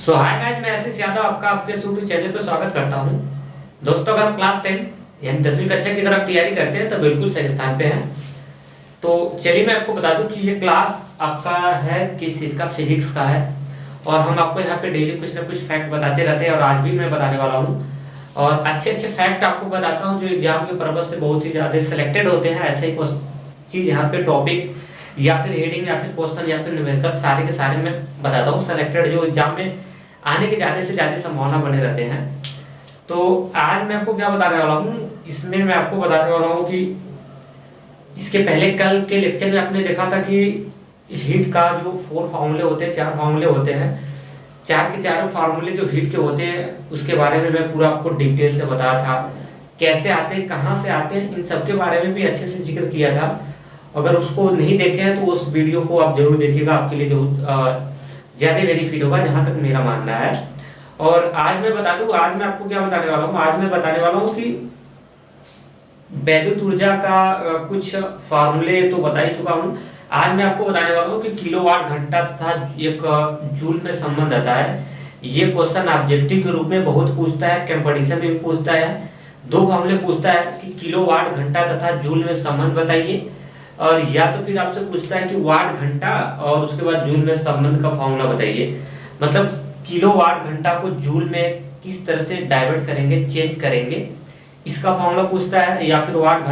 सो hi guys, मैं आशीष यादव आपका आपके यूट्यूब चैनल पर स्वागत करता हूं। दोस्तों, अगर आप क्लास 10 यानी 10वीं कक्षा की तरफ तैयारी करते हैं तो बिल्कुल सही स्थान पे हैं। तो चलिए मैं आपको बता दूं कि ये क्लास आपका है किस चीज़ का, फिजिक्स का है। और हम आपको यहाँ पे डेली कुछ ना कुछ फैक्ट बताते रहते हैं और आज भी मैं बताने वाला हूँ। और अच्छे अच्छे फैक्ट आपको बताता हूँ जो एग्जाम के पर्पज से बहुत ही ज़्यादा सिलेक्टेड होते हैं। ऐसे ही कुछ चीज़ यहाँ पे टॉपिक या फिर हेडिंग या फिर क्वेश्चन या फिर न्यूमेरिकल सारे के सारे मैं बताता हूँ सेलेक्टेड, जो एग्जाम में आने के ज़्यादा से ज़्यादा संभावना बने रहते हैं। तो आज मैं आपको क्या बताने वाला हूँ, इसमें मैं आपको बताने वाला हूँ कि इसके पहले कल के लेक्चर में आपने देखा था कि हीट का जो 4 फार्मूले होते हैं, 4 फार्मूले होते हैं, 4 के चारों फार्मूले जो हीट के होते हैं उसके बारे में मैं पूरा आपको डिटेल से बताया था। कैसे आते हैं, कहाँ से आते हैं, इन सब के बारे में भी अच्छे से जिक्र किया था। अगर उसको नहीं देखे हैं तो उस वीडियो को आप जरूर देखिएगा, आपके लिए जो ज़्यादा बेनिफिट होगा, जहाँ तक मेरा मानना है। और आज मैं बता दूं, आज मैं आपको क्या बताने वाला हूँ, आज मैं बताने वाला हूँ कि वैद्युत ऊर्जा का कुछ फार्मूले तो बता ही चुका हूँ। आज मैं आपको बताने वाला हूँ कि किलोवाट घंटा तथा एक जूल में संबंध आता है। ये क्वेश्चन ऑब्जेक्टिव के रूप में बहुत पूछता है, कंपटीशन में भी पूछता है। 2 फार्मूले पूछता है कि किलोवाट घंटा तथा जूल में संबंध बताइए, और या तो फिर आपसे पूछता है कि वाट घंटा और उसके बाद जूल में संबंध का फॉर्मूला बताइए। मतलब किलोवाट घंटा को जूल में किस तरह से डाइवर्ट करेंगे, चेंज करेंगे, इसका फॉर्मूला पूछता है। या फिर वाट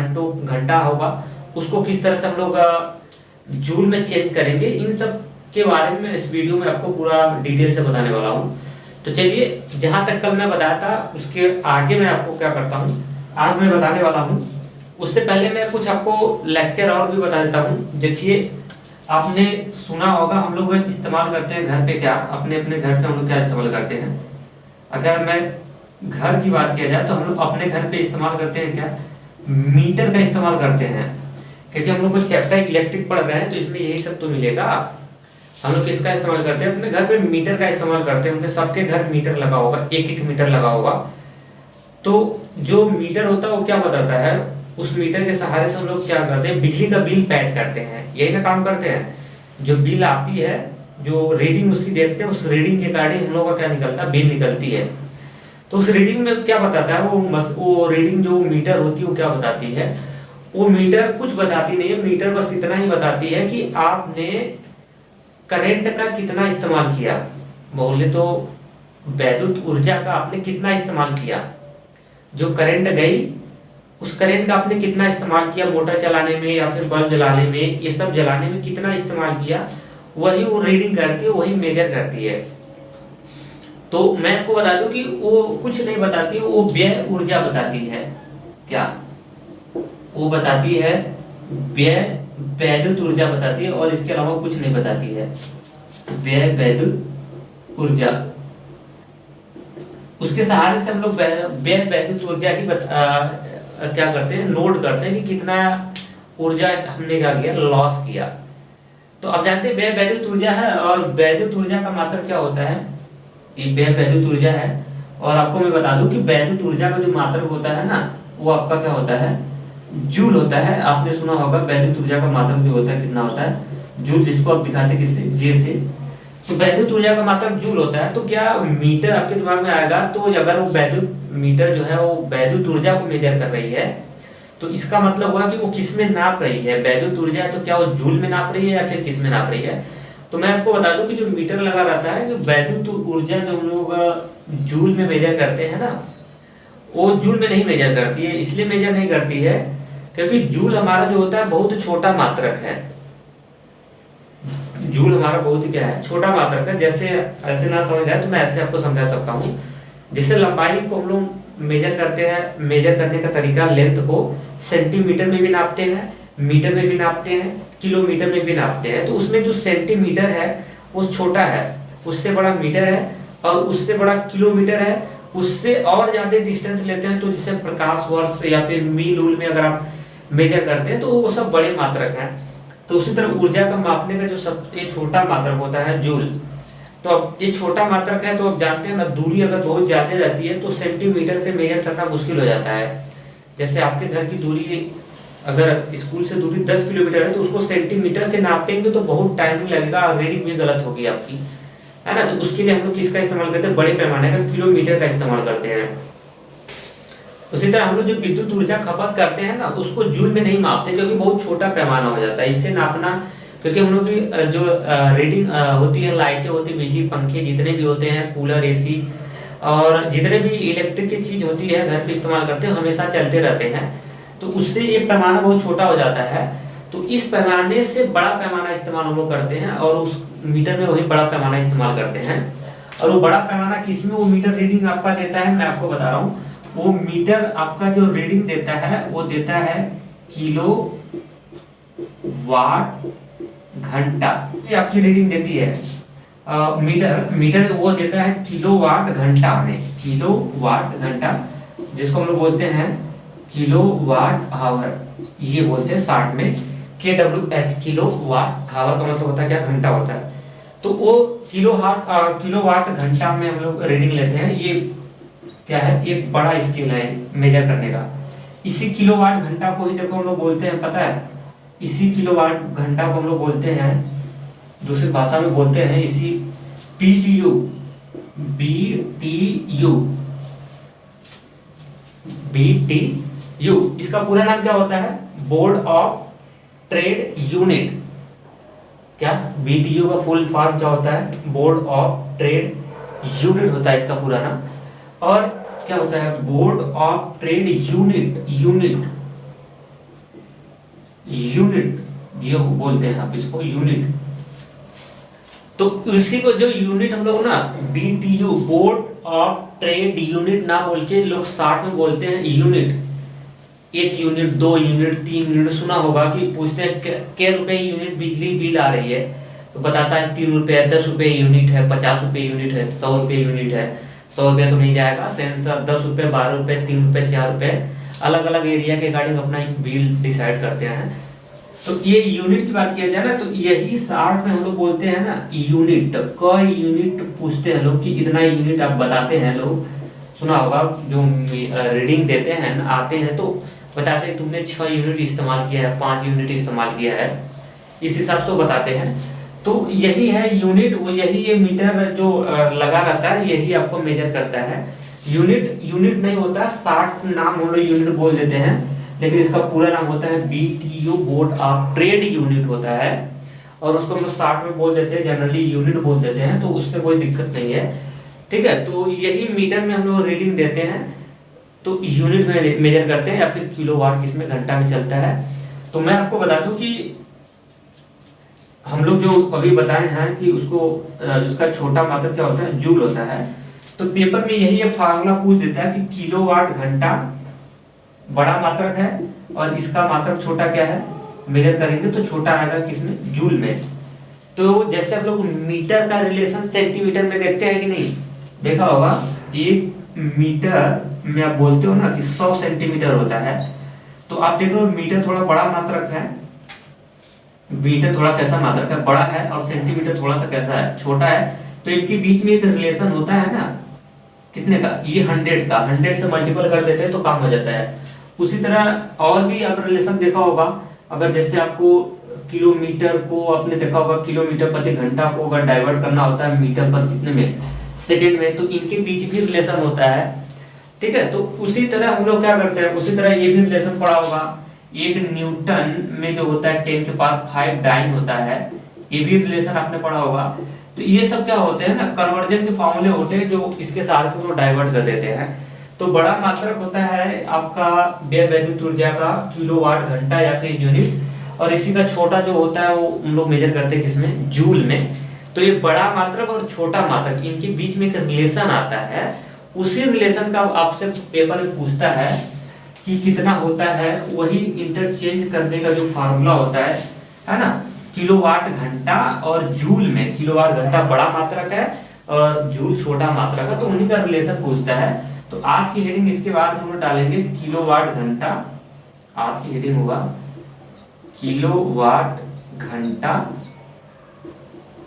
घंटा होगा उसको किस तरह से हम लोग जूल में चेंज करेंगे। इन सब के बारे में इस वीडियो में आपको पूरा डिटेल से बताने वाला हूँ। तो चलिए, जहाँ तक कल मैं बताया था उसके आगे मैं आपको क्या करता हूँ, आज मैं बताने वाला हूँ। उससे पहले मैं कुछ आपको लेक्चर और भी बता देता हूँ। देखिए, आपने सुना होगा हम लोग इस्तेमाल करते हैं घर पे क्या, अपने अपने घर पे हम लोग क्या इस्तेमाल करते हैं। अगर मैं घर की बात किया जाए तो हम लोग अपने घर पे इस्तेमाल करते हैं क्या, मीटर का इस्तेमाल करते हैं। क्योंकि हम लोग को चैप्टर इलेक्ट्रिक पढ़ रहे हैं तो इसमें यही सब तो मिलेगा। हम लोग किसका इस्तेमाल करते हैं, अपने घर पे मीटर का इस्तेमाल करते हैं। उनके सबके घर मीटर लगा होगा, एक एक मीटर लगा होगा। तो जो मीटर होता है वो क्या बताता है, उस मीटर के सहारे से हम लोग क्या करते हैं, बिजली का बिल पैड करते हैं। यही ना काम करते हैं। जो बिल आती है, जो रीडिंग उसकी देखते हैं, उस रीडिंग के अकॉर्डिंग हम लोग का क्या निकलता है, बिल निकलती है। तो उस रीडिंग में क्या बताता है, वो रीडिंग जो मीटर होती है वो क्या बताती है, वो मीटर कुछ बताती नहीं है। मीटर बस इतना ही बताती है कि आपने करंट का कितना इस्तेमाल किया। बोले तो वैद्युत ऊर्जा का आपने कितना इस्तेमाल किया, जो करंट गई उस करंट का आपने कितना इस्तेमाल किया, मोटर चलाने में या फिर बल्ब जलाने में, ये सब जलाने में कितना इस्तेमाल किया, वही वो रीडिंग करती है, वही मेजर करती है। तो मैं आपको बता दूं कि वो कुछ नहीं बताती, वो व्यय ऊर्जा बताती है। क्या वो बताती है, व्यय वैद्युत ऊर्जा बताती है, और इसके अलावा कुछ नहीं बताती है। व्यय वैद्युत ऊर्जा, उसके सहारे से हम लोग व्यय वैद्युत ऊर्जा ही क्या करते हैं, नोट करते हैं कि कितना ऊर्जा हमने क्या किया, लॉस किया। तो अब जानते हैं व्यय वैद्युत ऊर्जा है, और वैद्युत ऊर्जा का मात्रक क्या होता है, ये व्यय वैद्युत ऊर्जा है। और आपको मैं बता दूं कि वैद्युत ऊर्जा का जो मात्रक होता है ना, वो आपका क्या होता है, जूल होता है। आपने सुना होगा वैद्युत ऊर्जा का मात्रक जो होता है कितना होता है, जूल, जिसको आप दिखाते हैं किससे, जे से। तो वैद्युत ऊर्जा का मात्रक जूल होता है। तो क्या मीटर आपके दिमाग में आएगा, तो अगर वो वैद्युत मीटर जो है वो वैद्युत ऊर्जा को मेजर कर रही है, तो इसका मतलब हुआ कि वो किस में नाप रही है, वैद्युत ऊर्जा है तो क्या वो जूल में नाप रही है या फिर किस में नाप रही है। तो मैं आपको बता दूं कि जो मीटर लगा रहता है, कि वैद्युत ऊर्जा जो हम लोग जूल में मेजर करते हैं ना, वो जूल में नहीं मेजर करती है। इसलिए मेजर नहीं करती है क्योंकि जूल हमारा जो होता है बहुत छोटा मात्रक है। जूल हमारा बहुत ही क्या है, छोटा मात्रक है। जैसे ऐसे ना समझ आए तो मैं ऐसे आपको समझा सकता हूँ। जैसे लंबाई को हम लोग मेजर करते हैं, मेजर करने का तरीका लेंथ को सेंटीमीटर में भी नापते हैं, मीटर में भी नापते हैं, किलोमीटर में भी नापते हैं। तो उसमें जो सेंटीमीटर है वो छोटा है, उससे बड़ा मीटर है, और उससे बड़ा किलोमीटर है। उससे और ज्यादा डिस्टेंस लेते हैं तो जिसे प्रकाश वर्ष या फिर मील उल में अगर आप मेजर करते हैं तो वो सब बड़े मात्रक हैं। तो उसी तरह ऊर्जा का मापने का जो सबसे छोटा मात्रक होता है जूल। तो अब ये छोटा मात्रक है, तो आप जानते हैं ना, दूरी अगर बहुत ज्यादा रहती है तो सेंटीमीटर से मेजर करना मुश्किल हो जाता है। जैसे आपके घर की दूरी, अगर स्कूल से दूरी 10 किलोमीटर है तो उसको सेंटीमीटर से नापेंगे तो बहुत टाइम लगेगा और रीडिंग भी गलत होगी आपकी, है ना। तो उसके लिए हम लोग किसका इस्तेमाल करते हैं, बड़े पैमाने का किलोमीटर का इस्तेमाल करते हैं। उसी तरह हम लोग जो विद्युत ऊर्जा खपत करते हैं ना, उसको जूल में नहीं मापते, क्योंकि बहुत छोटा पैमाना हो जाता है इससे नापना। क्योंकि हम लोग की जो रीडिंग होती है, लाइटें होती है, बिजली, पंखे जितने भी होते हैं, कूलर, एसी और जितने भी इलेक्ट्रिक की चीज होती है घर पे इस्तेमाल करते हैं, हमेशा चलते रहते हैं। तो उससे ये पैमाना बहुत छोटा हो जाता है। तो इस पैमाने से बड़ा पैमाना इस्तेमाल हम लोग करते हैं, और उस मीटर में वही बड़ा पैमाना इस्तेमाल करते हैं। और वो बड़ा पैमाना किसमें वो मीटर रीडिंग आपका देता है, मैं आपको बता रहा हूँ। वो मीटर आपका जो रीडिंग देता है वो देता है किलो वाट घंटा, ये आपकी रीडिंग देती है। मीटर वो देता है किलो वाट घंटा में, किलो वाट घंटा, जिसको हम लोग बोलते हैं किलो वाट आवर, ये बोलते हैं शॉर्ट में KWH, किलो वाट आवर का मतलब होता है क्या, घंटा होता है। तो वो किलो वाट घंटा में हम लोग रीडिंग लेते हैं। ये क्या है, एक बड़ा स्केल है मेजर करने का। इसी किलोवाट घंटा को ही देखो हम लोग बोलते हैं, पता है, इसी किलोवाट घंटा को हम लोग बोलते हैं, दूसरी भाषा में बोलते हैं इसी BTU, BTU। इसका पूरा नाम क्या होता है, बोर्ड ऑफ ट्रेड यूनिट। क्या BTU का फुल फॉर्म क्या होता है, बोर्ड ऑफ ट्रेड यूनिट होता है इसका पूरा नाम। और क्या होता है, बोर्ड ऑफ ट्रेड यूनिट ये बोलते हैं आप इसको, यूनिट। तो उसी को जो यूनिट हम लोग ना BTU, board of trade unit ना बोल के लोग शॉर्ट में बोलते हैं यूनिट। 1 यूनिट, 2 यूनिट, 3 यूनिट सुना होगा कि पूछते हैं क्या रुपए यूनिट बिजली बिल आ रही है, तो बताता है 3 रुपये, 10 रुपये यूनिट है, 50 रुपये यूनिट है, 100 रुपये यूनिट है। 100 रुपया तो नहीं जाएगा, सेंसर 10 रुपये, 12 रुपये, 3 रुपये, 4 रुपये, अलग अलग एरिया के अकॉर्डिंग अपना एक बिल डिसाइड करते हैं। तो ये यूनिट की बात किया जाए ना, तो यही शॉर्ट में हम लोग बोलते हैं ना यूनिट। कई यूनिट पूछते हैं लोग कि इतना यूनिट आप बताते हैं, लोग सुना होगा जो रीडिंग देते हैं ना, आते हैं तो बताते हैं तुमने 6 यूनिट इस्तेमाल किया है, 5 यूनिट इस्तेमाल किया है, इस हिसाब से बताते हैं। तो यही है यूनिट, वो यही ये मीटर जो लगा रहता है यही आपको मेजर करता है। यूनिट नहीं होता, शॉर्ट नाम हम लोग यूनिट बोल देते हैं, लेकिन इसका पूरा नाम होता है BTU, board of trade unit होता है। और उसको हम लोग शॉर्ट में बोल देते हैं, जनरली यूनिट बोल देते हैं, तो उससे कोई दिक्कत नहीं है, ठीक है। तो यही मीटर में हम लोग रीडिंग देते हैं, तो यूनिट में मेजर करते हैं, या फिर किलोवाट किसमें घंटा में चलता है। तो मैं आपको बता दूं कि हम लोग जो अभी बताए हैं कि उसको उसका छोटा मात्रक क्या होता है, जूल होता है। तो पेपर में यही एक फार्मूला पूछ देता है कि किलोवाट घंटा बड़ा मात्रक है और इसका मात्रक छोटा क्या है, मेजर करेंगे तो छोटा आएगा किसमें, जूल में। तो जैसे आप लोग मीटर का रिलेशन सेंटीमीटर में देखते हैं कि नहीं, देखा होगा, 1 मीटर में आप बोलते हो ना कि 100 सेंटीमीटर होता है। तो आप देख रहे हो मीटर थोड़ा बड़ा मात्रक है, मीटर थोड़ा कैसा मात्रक है, बड़ा है, और सेंटीमीटर थोड़ा सा कैसा है, छोटा है। तो इनके बीच में एक रिलेशन होता है ना, कितने का, ये 100 का, 100 से मल्टीपल कर देते हैं तो काम हो जाता है। उसी तरह और भी आप रिलेशन देखा होगा, अगर जैसे आपको किलोमीटर को आपने देखा होगा, किलोमीटर प्रति घंटा को अगर डाइवर्ट करना होता है मीटर पर कितने में, सेकंड में, तो इनके बीच भी रिलेशन होता है, ठीक है। तो उसी तरह हम लोग क्या करते हैं, उसी तरह ये भी रिलेशन पड़ा होगा, 1 न्यूटन में जो होता है 10 के पावर 5 डाइन होता है, ये भी रिलेशन आपने पढ़ा होगा। तो ये सब क्या होते हैं ना, कन्वर्जन के फॉर्मूले होते हैं जो इसके सहारे से वो डाइवर्ट कर देते हैं। तो बड़ा मात्रक होता है आपका व्यय वैद्युत ऊर्जा का किलोवाट घंटा या फिर यूनिट, और इसी का छोटा जो होता है वो हम लोग मेजर करते हैं किसमें, जूल में। तो ये बड़ा मात्रक और छोटा मात्रक इनके बीच में एक रिलेशन आता है, उसी रिलेशन का आपसे पेपर में पूछता है कि कितना होता है, वही इंटरचेंज करने का जो फार्मूला होता है ना, किलोवाट घंटा और जूल में, किलोवाट घंटा बड़ा मात्रक है और जूल छोटा मात्रक है, तो उन्हीं का रिलेशन पूछता है। तो आज की हेडिंग इसके बाद हम लोग डालेंगे किलोवाट घंटा, आज की हेडिंग होगा किलोवाट घंटा,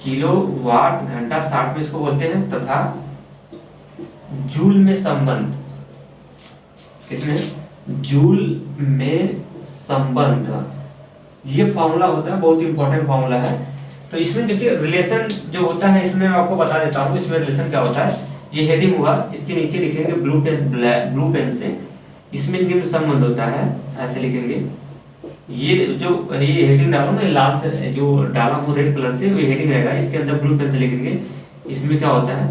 किलोवाट घंटा शॉर्ट में इसको बोलते हैं, तथा जूल में संबंध, किसमें, जूल में संबंध, ये फॉर्मूला होता है, बहुत इंपॉर्टेंट फॉर्मूला है। तो इसमें देखिए रिलेशन जो होता है, इसमें मैं आपको बता देता हूँ इसमें रिलेशन क्या होता है। ये हेडिंग हुआ, इसके नीचे लिखेंगे ब्लू पेन से, इसमें निम्न संबंध होता है, ऐसे लिखेंगे। ये जो ये हेडिंग डालो ना, लाल से जो डाला हूँ रेड कलर से, ये हेडिंग रहेगा, इसके अंदर ब्लू पेन से लिखेंगे। इसमें क्या होता है,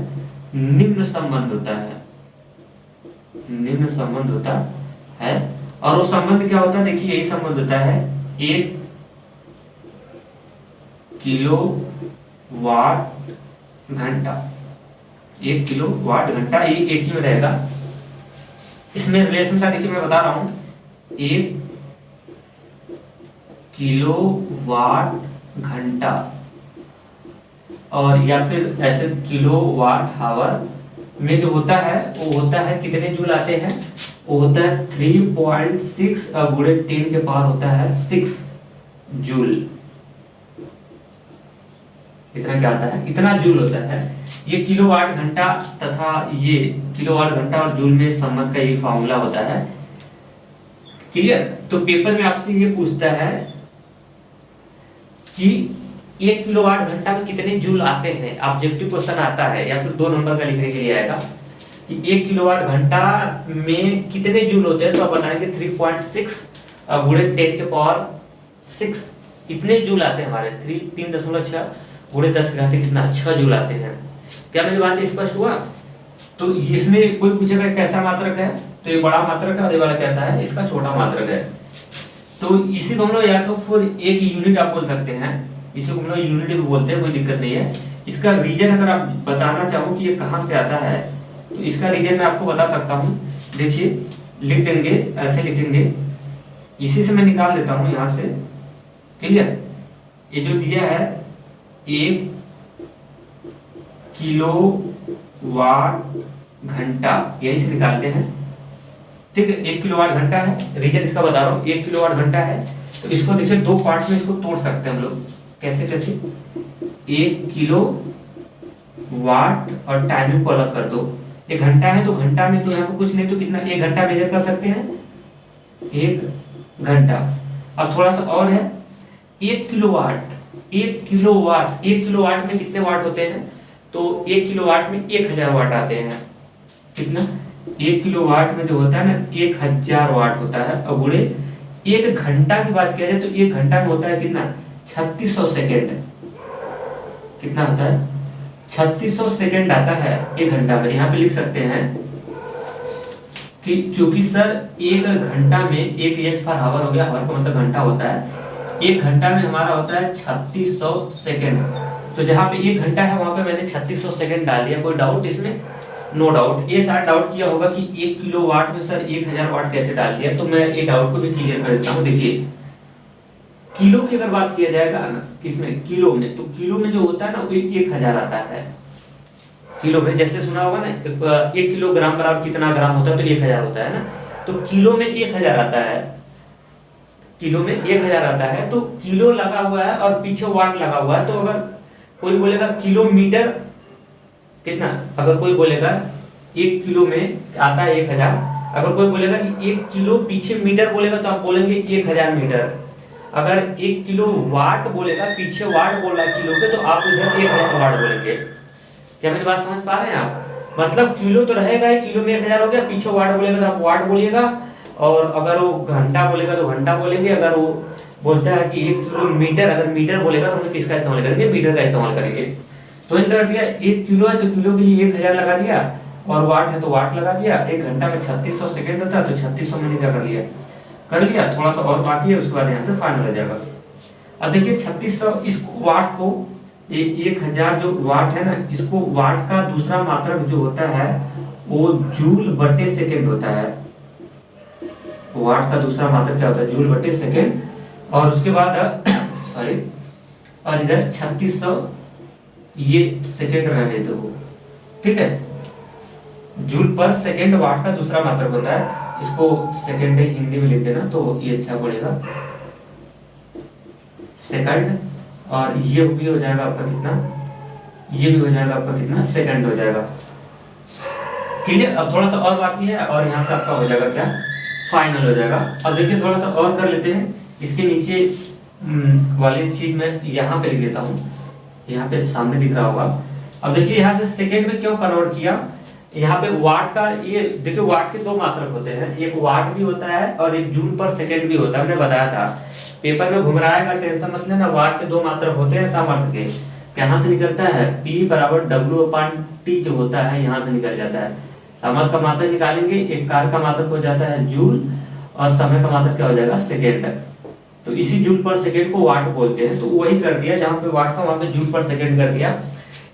निम्न संबंध होता है, निम्न संबंध होता है। और वो संबंध क्या होता है, देखिए यही संबंध होता है 1 किलोवाट घंटा, 1 किलोवाट घंटा, ये एक ही में रहेगा। इसमें रिलेशन का देखिए मैं बता रहा हूं, 1 किलोवाट घंटा, और या फिर ऐसे किलोवाट हावर में जो होता है वो होता है कितने जूल आते हैं, वो होता है 3.6 गुणे 10 के पावर होता है 6 जूल। इतना क्या आता है, इतना जूल होता है। ये किलोवाट घंटा तथा ये किलोवाट घंटा और जूल में संबंध का ये फॉर्मूला होता है। क्लियर। तो पेपर में आपसे ये पूछता है कि 1 किलोवाट घंटा में कितने जूल आते हैं, ऑब्जेक्टिव क्वेश्चन आता है, या फिर 2 नंबर का लिखने के लिए आएगा कि 1 किलोवाट घंटा में कितने जूल होते हैं। तो आप बताएंगे 3.6 गुणे 10 के पावर 6, इतने जूल आते हैं हमारे। 3.6 गुणे 10 के घाते कितना, 6 जूल आते हैं। क्या मेरी बात स्पष्ट हुआ। तो इसमें कोई पूछेगा कैसा मात्रक है, तो ये बड़ा मात्रक है, और ये वाला कैसा है, इसका छोटा मात्रक है। तो इसी को हम लोग या तो फिर एक यूनिट आप बोल सकते हैं, इसी को हम लोग यूनिट भी बोलते हैं, कोई दिक्कत नहीं है। इसका रीजन अगर आप बताना चाहो कि ये कहाँ से आता है, तो इसका रीजन मैं आपको बता सकता हूँ। देखिए लिख देंगे, ऐसे लिखेंगे, इसी से मैं निकाल देता हूँ यहाँ से। क्लियर। ये जो दिया है 1 किलोवाट घंटा, यही से निकालते हैं। ठीक है, 1 किलोवाट घंटा है, रीजन इसका बता रहा हूँ, 1 किलोवाट घंटा है। तो इसको देखिए 2 पार्ट में इसको तोड़ सकते हैं हम लोग। कैसे कैसे, 1 किलो वाट और टाइमिंग को अलग कर दो। ये घंटा है तो घंटा में तो यहाँ पे कुछ नहीं, तो कितना 1 घंटा मेजर कर सकते हैं, 1 घंटा। अब थोड़ा सा और है, 1 किलोवाट, 1 किलोवाट, 1 किलोवाट में कितने वाट होते हैं, तो 1 किलोवाट में 1000 वाट आते हैं। कितना, 1 किलोवाट में जो होता है ना 1000 वाट होता है। और गुणे 1 घंटा की बात किया जाए तो 1 घंटा में होता है कितना, 3600 सेकेंड। कितना होता है, 3600 सेकेंड आता है 1 घंटा में। यहाँ पे लिख सकते हैं कि चूंकि सर 1 घंटा में 1 एच पर हावर हो गया, हावर का मतलब घंटा होता है, 1 घंटा में हमारा होता है 3600 सेकेंड। तो जहाँ पे 1 घंटा है वहां पे मैंने 3600 सेकेंड डाल दिया। कोई डाउट इसमें? No doubt. ये सारा डाउट किया होगा कि 1 किलो वाट में सर 1000 वाट कैसे डाल दिया, तो मैं ये डाउट को भी क्लियर कर देता हूँ। देखिए किलो की अगर बात किया जाएगा ना, किसमें, किलो में, तो किलो में जो होता है ना वो 1000 आता है। किलो में जैसे सुना होगा ना 1 किलोग्राम बराबर कितना ग्राम होता है, तो 1000 होता है ना। तो किलो में 1000 आता है, किलो में 1000 आता है। तो किलो लगा हुआ है और पीछे वाट लगा हुआ है। तो अगर कोई बोलेगा किलोमीटर कितना, अगर कोई बोलेगा 1 किलो में आता है 1000, अगर कोई बोलेगा कि 1 किलो पीछे मीटर बोलेगा तो आप बोलेंगे 1000 मीटर। अगर 1 किलो वाट बोलेगा, पीछे वाट बोल रहा है किलो के, तो आप इधर 1000 वाट बोलेंगे। क्या मेरी बात समझ पा रहे हैं आप? मतलब किलो तो रहेगा ही, किलो में 1000 हो गया, पीछे वाट बोलेगा तो आप वाट बोलिएगा, और अगर वो घंटा बोलेगा तो घंटा बोलेंगे। अगर वो बोलता है कि 1 किलोमीटर, अगर मीटर बोलेगा तो हम किसका इस्तेमाल करेंगे, मीटर का इस्तेमाल करेंगे। तो इन कर दिया, 1 किलो है तो किलो के लिए 1000 लगा दिया, और वाट है तो वाट लगा दिया। 1 घंटा में 3600 सेकेंड होता है, तो 3600 मैंने क्या कर लिया, थोड़ा सा और बाकी है, उसके बाद यहाँ से फाइनल हो जाएगा। अब देखिए 3600, इस वाट को 1000 जो वाट है ना, इसको वाट का दूसरा मात्रक जो होता है वो जूल बटे सेकेंड होता है। वाट का दूसरा मात्रक क्या होता है, जूल बटे सेकेंड। और उसके बाद सॉरी, और इधर 3600 ये सेकेंड रहने दो, ठीक है। जूल पर सेकेंड वाट का दूसरा मात्रक होता है, इसको सेकेंड हिंदी में लिख देना तो ये अच्छा पड़ेगा, सेकंड। और ये भी हो जाएगा आपका कितना, ये भी हो जाएगा आपका कितना, सेकंड हो जाएगा। क्लियर। अब थोड़ा सा और बाकी है, और यहाँ से आपका हो जाएगा क्या, फाइनल हो जाएगा। अब देखिए थोड़ा सा और कर लेते हैं। इसके नीचे वाली चीज मैं यहाँ पे लिख देता हूँ। यहाँ पे सामने दिख रहा होगा। अब देखिए यहाँ से सेकेंड में क्यों कन्वर्ट किया, यहाँ पे वाट का, ये देखिए वाट के दो मात्रक होते हैं, एक वाट भी होता है और एक जूल पर सेकेंड भी होता है। हमने बताया था पेपर में घूम रहा है, टेंशन मत लेना। वाट के दो मात्रक होते हैं सामर्थ्य के, कहाँ से निकलता है, P बराबर W/T जो होता है यहाँ से निकल जाता है। सामर्थ्य का मात्रक निकालेंगे, एक कार्य का मात्रक हो जाता है जूल और समय का मात्रक क्या हो जाएगा, सेकेंड। तो इसी जूल पर सेकेंड को वाट बोलते हैं। तो वही कर दिया, जहाँ पे वाट था वहां पे जूल पर सेकेंड कर दिया।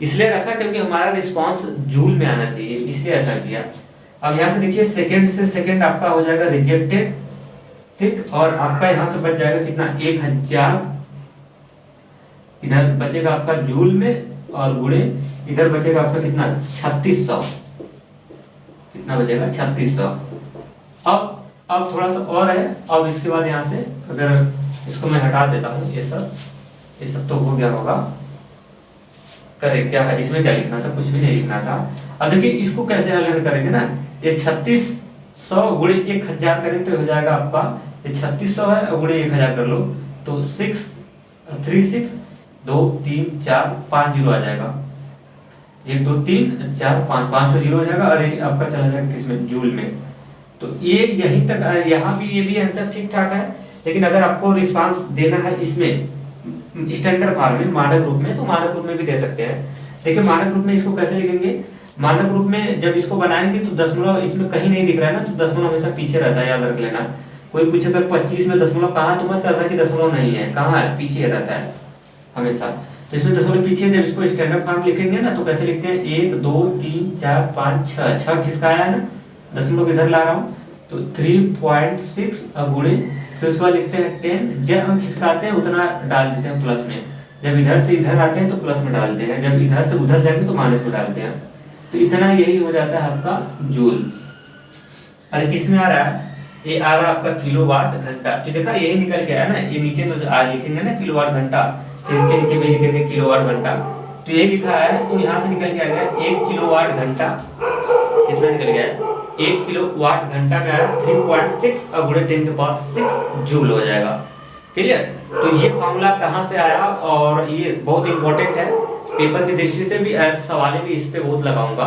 इसलिए रखा क्योंकि हमारा रिस्पांस जूल में आना चाहिए, इसलिए ऐसा किया। अब यहाँ से देखिए सेकेंड से सेकेंड आपका हो जाएगा रिजेक्टेड, ठीक, और आपका यहाँ से बच जाएगा कितना, 1000, इधर बचेगा आपका जूल में और गुणे इधर बचेगा आपका कितना, 3600, कितना बचेगा, 3600। अब थोड़ा सा और है। अब इसके बाद यहाँ से अगर इसको मैं हटा देता हूँ, ये सब तो हो गया होगा। करेक्ट, क्या है इसमें, क्या लिखना था, कुछ भी नहीं लिखना था। अब देखिए इसको कैसे हल करेंगे ना, ये 3600 गुणे 1000 करें तो हो जाएगा आपका, ये 3600 है और गुणे 1000 कर लो तो 6 3 6 2 3 4 5 जीरो आ जाएगा। 1 2 3 4 5 500 जीरो हो जाएगा और ये आपका चला जाएगा किसमें, जूल में। तो ये यहीं तक, यहाँ भी ये भी आंसर ठीक ठाक है। लेकिन अगर आपको रिस्पांस देना है इसमें स्टैंडर्ड फॉर्म में, मानक रूप में, तो मानक रूप में भी दे सकते हैं। देखिए मानक रूप में इसको कैसे लिखेंगे, मानक रूप में जब इसको बनाएंगे तो दशमलव इसमें कहीं नहीं दिख रहा है ना, तो दशमलव हमेशा पीछे रहता है, याद रख लेना। कोई पूछे अगर 25 में दशमलव कहाँ, तो मत करना कि दशमलव नहीं है, कहाँ है, पीछे रहता है हमेशा। तो इसमें दशमलव पीछे, जब इसको स्टैंडर्ड फॉर्म लिखेंगे ना तो कैसे लिखते हैं, 1 2 3 4 5 6, 6 किसका आया ना, दशमलव इधर ला रहा हूँ तो 3.6 गुणे, फिर उसके बाद लिखते हैं 10, जब अंक किसका आते हैं उतना डाल देते हैं प्लस में, जब इधर से इधर आते हैं तो प्लस में डालते हैं, जब इधर से उधर जाएंगे तो माइनस में डालते हैं। तो इतना यही हो जाता है आपका जूल। अरे किस में आ रहा है, ये आ रहा है आपका किलोवाट घंटा। तो देखा यही निकल के आया ना, ये नीचे तो आज लिखेंगे ना किलोवाट घंटा, फिर इसके नीचे भी लिखेंगे किलोवाट घंटा। तो ये लिखा है तो यहाँ से निकल के आ गया 1 किलोवाट घंटा, कितना निकल गया, 1 किलोवाट घंटा का 3.6 और गुणे 10 के पावर 6 जूल हो जाएगा। क्लियर। तो ये फॉर्मूला कहाँ से आया, और ये बहुत इंपॉर्टेंट है पेपर की दृष्टि से भी, सवाल भी इस पे बहुत लगाऊंगा।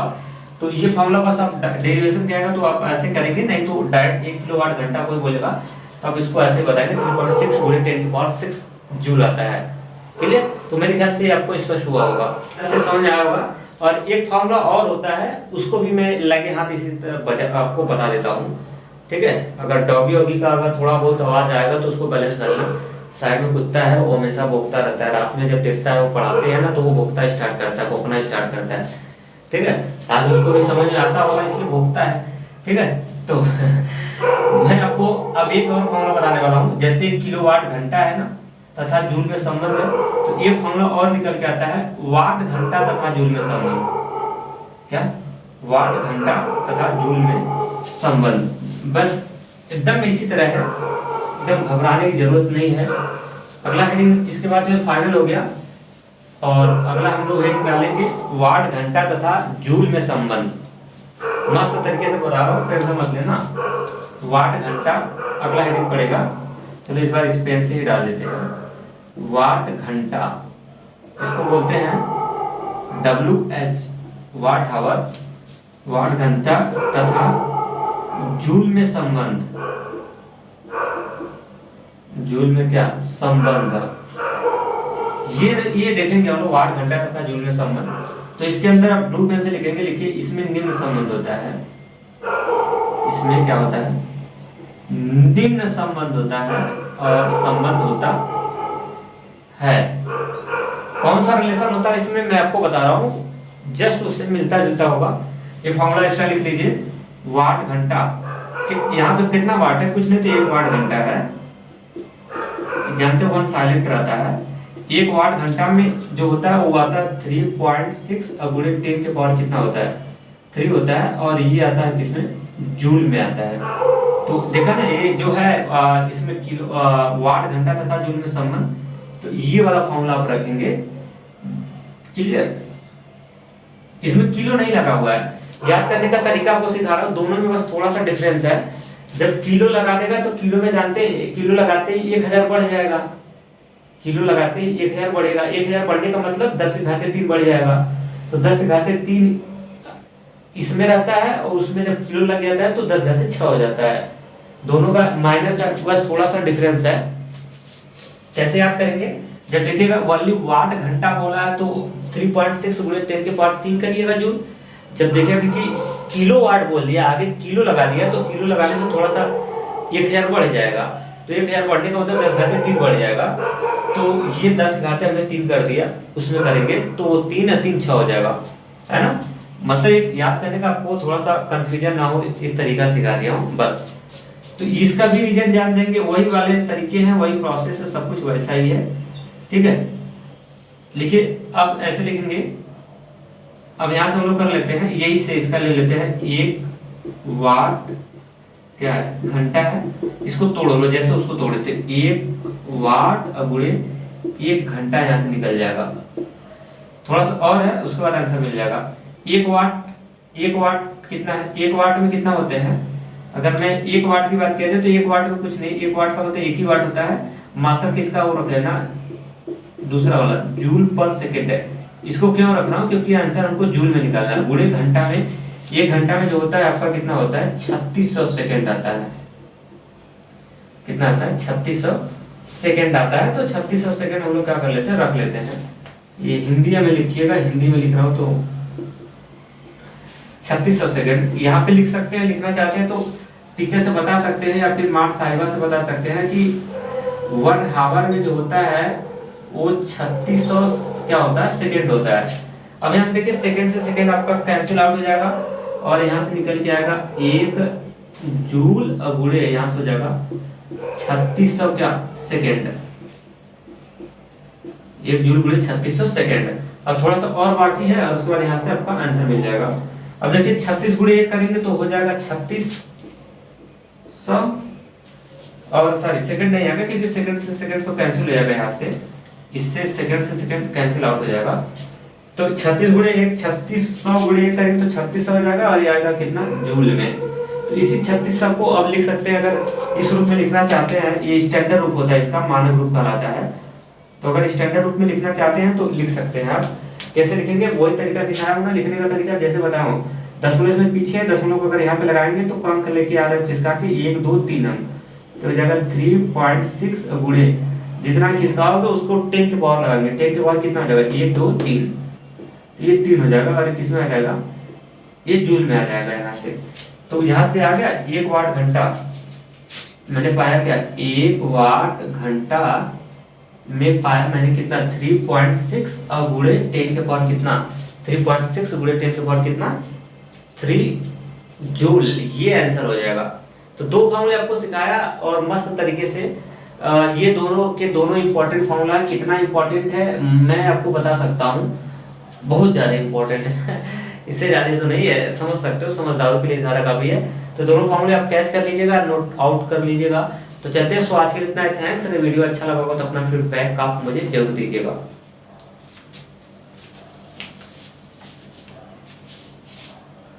तो ये फॉर्मूला बस आप डेरिवेशन क्या है तो आप ऐसे करेंगे, नहीं तो डायरेक्ट 1 किलोवाट घंटा कोई बोलेगा तो आप इसको ऐसे बताएंगे 3.6 गुणे 10 के पावर 6 जूल आता है। क्लियर। तो मेरे ख्याल से आपको स्पष्ट हुआ होगा, ऐसे समझ आया होगा। और एक फॉर्मूला और होता है, उसको भी मैं लगे हाथ इसी तरह आपको बता देता हूँ, ठीक है। अगर डॉगी वॉगी का अगर थोड़ा बहुत आवाज आएगा तो उसको बैलेंस करना। साइड में कुत्ता है वो हमेशा भौंकता रहता है, रात में जब देखता है वो पढ़ाते हैं ना तो वो भौंकता स्टार्ट करता है, भौंकना स्टार्ट करता है, ठीक है। ताकि उसको भी समझ में आता होगा इसलिए भौंकता है, ठीक है। तो मैं आपको अब एक और फॉर्मूला बताने वाला हूँ। जैसे किलोवाट घंटा है ना तथा जूल में संबंध है, तो एक फॉर्मूला और निकल के आता है, वाट घंटा तथा जूल में संबंध। क्या, वाट घंटा तथा जूल में संबंध। बस एकदम इसी तरह है, एकदम घबराने की जरूरत नहीं है। अगला हेडिंग इसके बाद जो फाइनल हो गया, और अगला हम लोग हेडिंग डालेंगे वाट घंटा तथा जूल में संबंध। मस्त तरीके से बता रहा हूँ, टेंशन मत लेना। वाट घंटा अगला हेडिंग पड़ेगा, चलो इस बार इस पेन से ही डाल देते हैं। वाट घंटा, इसको बोलते हैं WH, वाट आवर, वाट घंटा तथा जूल में संबंध। जूल में क्या संबंध, ये देखेंगे हम लोग, वाट घंटा तथा जूल में संबंध। तो इसके अंदर आप ब्लू पेन से लिखेंगे, लिखिए इसमें निम्न संबंध होता है, इसमें क्या होता है, निम्न संबंध होता है और संबंध होता है। कौन सा रिलेशन होता है इसमें मैं आपको बता रहा हूँ, जस्ट उससे मिलता जुलता होगा। ये फॉर्मूला इसका लिख लीजिए, वाट घंटा, यहाँ पे कितना वाट है, कुछ नहीं तो 1 वाट घंटा है, जानते हो 1 साइलेंट रहता है। 1 वाट घंटा में जो होता है वो आता है 3.6 गुणे 10 के पावर कितना होता है, 3 होता है, और ये आता है किसमें, जूल में आता है। तो देखा ना ये जो है इसमें किलो वाट घंटा तथा जूल में संबंध, तो ये वाला फॉर्मूला आप रखेंगे। क्लियर। इसमें किलो नहीं लगा हुआ है, याद करने का तरीका आपको सिखा रहा हूँ, दोनों में बस थोड़ा सा डिफरेंस है। जब किलो लगा देगा तो किलो में जानते किलो लगाते ही 1000 बढ़ जाएगा, किलो लगाते ही 1000 बढ़ेगा। 1000 बढ़ने का मतलब 10⁻³ बढ़ जाएगा। तो 10⁻³ इसमें रहता है और उसमें जब किलो लग जाता है तो 10⁻6 हो जाता है। दोनों का माइनस बस थोड़ा सा डिफरेंस है। कैसे याद करेंगे? जब देखिएगा वॉल्यूम वाट घंटा बोला है तो 3.6 गुणे 10⁻³ करिएगा जूल। जब देखिएगा कि किलो वाट बोल दिया, आगे किलो लगा दिया, तो किलो लगाने से थोड़ा सा 1000 बढ़ जाएगा। तो 1000 बढ़ने का मतलब 10⁻³ बढ़ जाएगा। तो ये 10⁻³ कर दिया, उसमें करेंगे तो 3 और 3 6 हो जाएगा, है ना। मतलब एक याद करने का आपको थोड़ा सा कंफ्यूजन ना हो, इस तरीका सिखा दिया हूँ बस। तो इसका भी रीजन जान देंगे, वही वाले तरीके हैं, वही प्रोसेस है, सब कुछ वैसा ही है। ठीक है, लिखिए। अब ऐसे लिखेंगे, अब यहां से हम लोग कर लेते हैं, यही से इसका ले लेते हैं। 1 वाट क्या है? घंटा है। इसको तोड़ लो जैसे उसको तोड़े थे। 1 वाट गुणे 1 घंटा यहां से निकल जाएगा। थोड़ा सा और है, उसके बाद आंसर मिल जाएगा। 1 वाट कितना है? 1 वाट में कितना होते हैं? अगर मैं 1 वाट की बात किया जाए तो 1 वाट में कुछ नहीं, 1 वाट का मतलब 1 ही वाट होता है। मात्रक किसका वो रख लेना, दूसरा वाला जूल पर सेकेंड है। इसको क्यों रख रहा हूँ? क्योंकि आंसर हमको जूल में निकालना है। गुणे घंटा में, 1 घंटा में जो होता है आपका कितना होता है? 3600 सेकेंड आता है। कितना आता है? 3600 सेकेंड आता है। तो 3600 सेकेंड हम लोग क्या कर लेते हैं, रख लेते हैं। ये हिंदी में लिखिएगा, हिंदी में लिख रहा हूँ तो 3600 सेकेंड यहाँ पे लिख सकते हैं। लिखना चाहते हैं तो टीचर से बता सकते हैं या फिर मार्क साहिबा से बता सकते हैं कि 1 हावर में जो होता है वो 3600 क्या होता है? सेकेंड होता है। अब यहाँ से देखिए, सेकेंड से सेकेंड आपका कैंसिल आउट हो जाएगा और यहाँ से निकल के आएगा 1 जूल गुणे यहाँ से हो जाएगा 3600 क्या सेकेंड। 1 जूल गुणे 3600 सेकेंड। अब थोड़ा सा और बाकी है और उसके बाद यहाँ से आपका आंसर मिल जाएगा। अब देखिए 36 गुणे 1 करेंगे तो हो जाएगा 3600 और सॉरी सेकंड नहीं आएगा क्योंकि सेकंड से सेकंड तो कैंसिल हो जाएगा यहाँ से, इससे सेकंड से सेकंड कैंसिल आउट हो जाएगा। तो 36 गुणे 1 3600 गुणे 1 करेंगे तो 3600 हो जाएगा और ये आएगा कितना? जूल में। तो इसी 3600 को अब लिख सकते हैं, अगर इस रूप में लिखना चाहते हैं। ये स्टैंडर्ड रूप होता है, इसका मानक रूप कहलाता है। तो अगर स्टैंडर्ड रूप में लिखना चाहते हैं तो लिख सकते हैं आप। कैसे लिखेंगे? वही तरीका सिखाया हूं ना लिखने का तरीका, जैसे बताया हूं। दशमलव में पीछे दशमलव को अगर यहाँ पे लगाएंगे तो अंक लेके आ रहे हो खिसका के 1 2 3 अंक, तो हो जाएगा 3.6 गुणे जितना खिसकाओगे उसको 10 के पावर लगाएंगे। 10 के पावर कितना हो जाएगा? 1 2 3, तो ये 3 हो जाएगा और किस में आ जाएगा? ये जूल में आ जाएगा यहाँ से। तो यहाँ से आ गया 1 वाट घंटा। मैंने पाया क्या? 1 वाट घंटा में पाया मैंने कितना? 3.6 और गुणे 10 के पावर कितना? 3.6 गुणे 10 के पावर कितना? 3 जूल। ये आंसर हो जाएगा। तो 2 फॉर्मूले आपको सिखाया और मस्त तरीके से। ये दोनों के दोनों इंपॉर्टेंट फॉर्मूला कितना इंपॉर्टेंट है मैं आपको बता सकता हूँ, बहुत ज़्यादा इंपॉर्टेंट है। इससे ज़्यादा तो नहीं है, समझ सकते हो, समझदारों के लिए सारा काफी है। तो दोनों फॉर्मूले आप कैच कर लीजिएगा, नोट आउट कर लीजिएगा। तो चलते हैं। सो आज के लिए इतना है, थैंक्स। अगर वीडियो अच्छा लगा होगा तो अपना फीडबैक आप मुझे जरूर दीजिएगा।